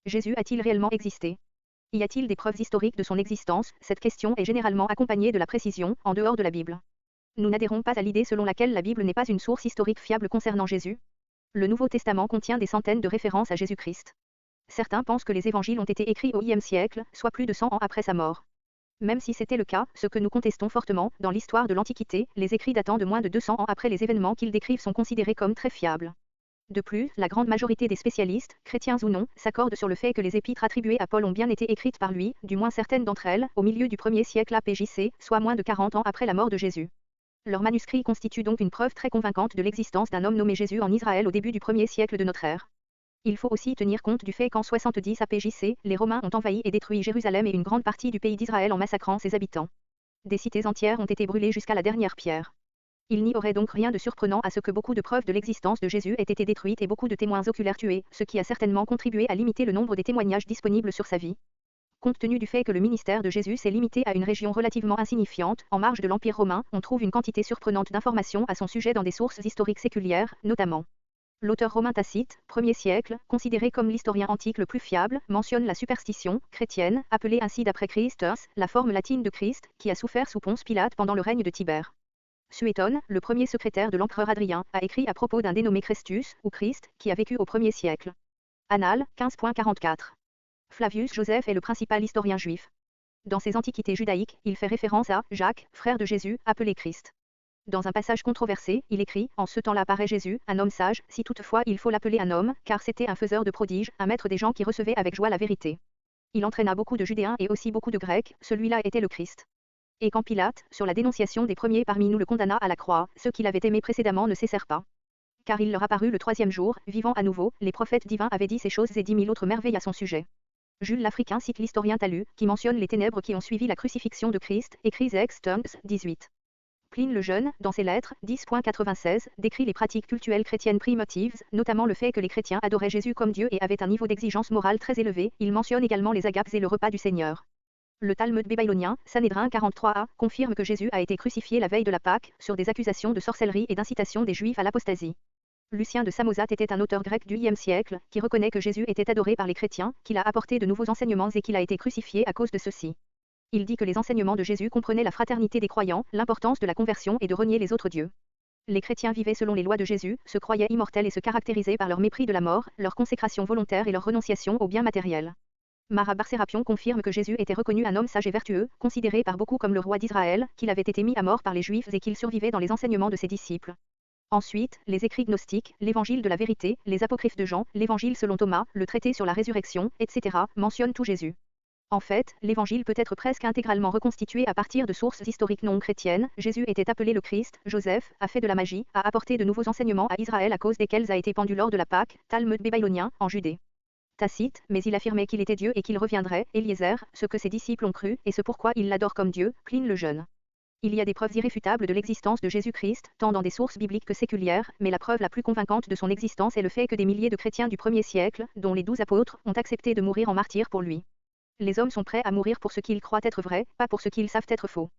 Jésus a-t-il réellement existé? Y a-t-il des preuves historiques de son existence? Cette question est généralement accompagnée de la précision, en dehors de la Bible. Nous n'adhérons pas à l'idée selon laquelle la Bible n'est pas une source historique fiable concernant Jésus. Le Nouveau Testament contient des centaines de références à Jésus-Christ. Certains pensent que les évangiles ont été écrits au Ième siècle, soit plus de 100 ans après sa mort. Même si c'était le cas, ce que nous contestons fortement, dans l'histoire de l'Antiquité, les écrits datant de moins de 200 ans après les événements qu'ils décrivent sont considérés comme très fiables. De plus, la grande majorité des spécialistes, chrétiens ou non, s'accordent sur le fait que les épîtres attribuées à Paul ont bien été écrites par lui, du moins certaines d'entre elles, au milieu du 1er siècle APJC, soit moins de 40 ans après la mort de Jésus. Leurs manuscrits constituent donc une preuve très convaincante de l'existence d'un homme nommé Jésus en Israël au début du 1er siècle de notre ère. Il faut aussi tenir compte du fait qu'en 70 APJC, les Romains ont envahi et détruit Jérusalem et une grande partie du pays d'Israël en massacrant ses habitants. Des cités entières ont été brûlées jusqu'à la dernière pierre. Il n'y aurait donc rien de surprenant à ce que beaucoup de preuves de l'existence de Jésus aient été détruites et beaucoup de témoins oculaires tués, ce qui a certainement contribué à limiter le nombre des témoignages disponibles sur sa vie. Compte tenu du fait que le ministère de Jésus s'est limité à une région relativement insignifiante, en marge de l'Empire romain, on trouve une quantité surprenante d'informations à son sujet dans des sources historiques séculières, notamment. L'auteur romain Tacite, 1er siècle, considéré comme l'historien antique le plus fiable, mentionne la superstition chrétienne, appelée ainsi d'après Christus, la forme latine de Christ, qui a souffert sous Ponce Pilate pendant le règne de Tibère. Suétone, le premier secrétaire de l'empereur Adrien, a écrit à propos d'un dénommé Chrestus, ou Christ, qui a vécu au 1er siècle. Annales, 15.44. Flavius Joseph est le principal historien juif. Dans ses Antiquités judaïques, il fait référence à Jacques, frère de Jésus, appelé Christ. Dans un passage controversé, il écrit « En ce temps-là paraît Jésus, un homme sage, si toutefois il faut l'appeler un homme, car c'était un faiseur de prodiges, un maître des gens qui recevait avec joie la vérité. Il entraîna beaucoup de Judéens et aussi beaucoup de Grecs, celui-là était le Christ. » Et quand Pilate, sur la dénonciation des premiers parmi nous le condamna à la croix, ceux qu'il avait aimés précédemment ne cessèrent pas. Car il leur apparut le 3e jour, vivant à nouveau, les prophètes divins avaient dit ces choses et 10 000 autres merveilles à son sujet. Jules l'Africain cite l'historien Talus, qui mentionne les ténèbres qui ont suivi la crucifixion de Christ, écrit Ex Terms, 18. Pline le Jeune, dans ses lettres, 10.96, décrit les pratiques cultuelles chrétiennes primitives, notamment le fait que les chrétiens adoraient Jésus comme Dieu et avaient un niveau d'exigence morale très élevé. Il mentionne également les agapes et le repas du Seigneur. Le Talmud babylonien, Sanhédrin 43a, confirme que Jésus a été crucifié la veille de la Pâque, sur des accusations de sorcellerie et d'incitation des Juifs à l'apostasie. Lucien de Samosate était un auteur grec du Ième siècle, qui reconnaît que Jésus était adoré par les chrétiens, qu'il a apporté de nouveaux enseignements et qu'il a été crucifié à cause de ceux-ci. Il dit que les enseignements de Jésus comprenaient la fraternité des croyants, l'importance de la conversion et de renier les autres dieux. Les chrétiens vivaient selon les lois de Jésus, se croyaient immortels et se caractérisaient par leur mépris de la mort, leur consécration volontaire et leur renonciation aux biens matériels. Mara Bar Sérapion confirme que Jésus était reconnu un homme sage et vertueux, considéré par beaucoup comme le roi d'Israël, qu'il avait été mis à mort par les Juifs et qu'il survivait dans les enseignements de ses disciples. Ensuite, les écrits gnostiques, l'évangile de la vérité, les apocryphes de Jean, l'évangile selon Thomas, le traité sur la résurrection, etc., mentionnent tout Jésus. En fait, l'évangile peut être presque intégralement reconstitué à partir de sources historiques non chrétiennes. Jésus était appelé le Christ, Joseph a fait de la magie, a apporté de nouveaux enseignements à Israël à cause desquels a été pendu lors de la Pâque, Talmud babylonien, en Judée. Tacite, mais il affirmait qu'il était Dieu et qu'il reviendrait, Eliezer, ce que ses disciples ont cru, et ce pourquoi ils l'adorent comme Dieu, Pline le Jeune. Il y a des preuves irréfutables de l'existence de Jésus-Christ, tant dans des sources bibliques que séculières, mais la preuve la plus convaincante de son existence est le fait que des milliers de chrétiens du 1er siècle, dont les 12 apôtres, ont accepté de mourir en martyrs pour lui. Les hommes sont prêts à mourir pour ce qu'ils croient être vrai, pas pour ce qu'ils savent être faux.